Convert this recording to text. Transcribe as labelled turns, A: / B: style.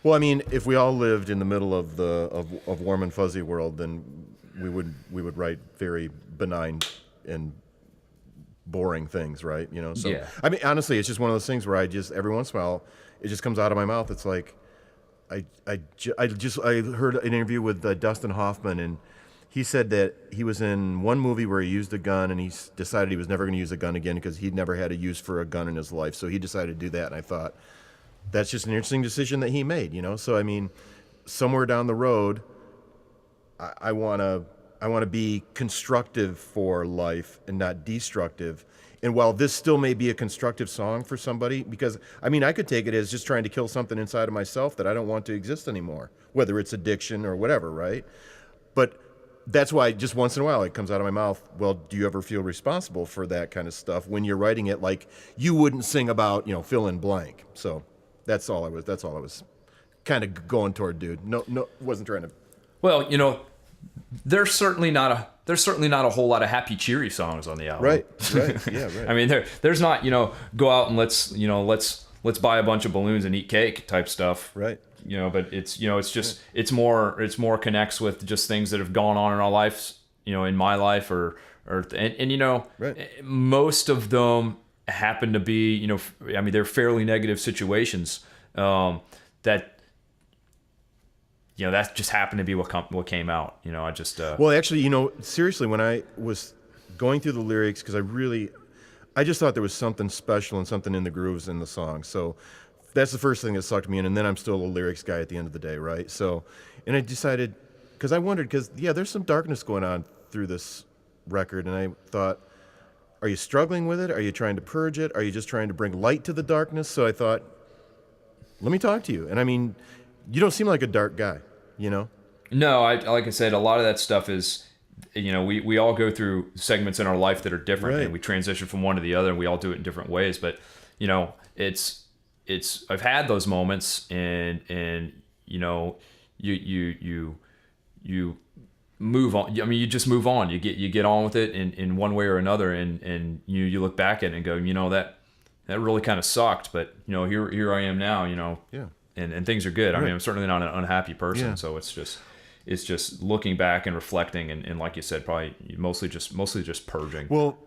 A: Well, I mean, if we all lived in the middle of the of warm and fuzzy world, then we would write very benign and boring things, right? You know. So
B: Yeah.
A: I mean, honestly, it's just one of those things where I just every once in a while it just comes out of my mouth. It's like I heard an interview with Dustin Hoffman, and he said that he was in one movie where he used a gun, and he decided he was never going to use a gun again because he'd never had a use for a gun in his life. So he decided to do that, and I thought that's just an interesting decision that he made, you know. So I mean, somewhere down the road, I want to be constructive for life and not destructive. And while this still may be a constructive song for somebody, because I mean, I could take it as just trying to kill something inside of myself that I don't want to exist anymore, whether it's addiction or whatever, right? But that's why just once in a while it comes out of my mouth. Well, do you ever feel responsible for that kind of stuff when you're writing it? Like you wouldn't sing about, fill in blank. So that's all I was kind of going toward, dude. No, wasn't trying to.
B: Well, there's certainly not a whole lot of happy, cheery songs on the album.
A: Right, yeah, right.
B: I mean, there's not, go out and let's buy a bunch of balloons and eat cake type stuff.
A: Right.
B: But it's more connects with just things that have gone on in our lives, in my life
A: right.
B: Most of them happen to be, I mean, they're fairly negative situations, that that just happened to be what came out. I just
A: Well, actually, seriously, when I was going through the lyrics, because I just thought there was something special and something in the grooves in the song. So that's the first thing that sucked me in, and then I'm still a lyrics guy at the end of the day, right? So, and I decided, because I wondered, there's some darkness going on through this record, and I thought, are you struggling with it? Are you trying to purge it? Are you just trying to bring light to the darkness? So I thought, let me talk to you. And I mean, you don't seem like a dark guy,
B: No, like I said, a lot of that stuff is, we all go through segments in our life that are different,
A: right.
B: And we transition from one to the other, and we all do it in different ways. But I've had those moments, and you move on. I mean, you just move on. You get on with it in one way or another, and you look back at it and go, that really kind of sucked, but here I am now.
A: Yeah.
B: And things are good.
A: Right.
B: I mean, I'm certainly not an unhappy person.
A: Yeah.
B: So it's just looking back and reflecting, and like you said, probably mostly just purging.
A: Well,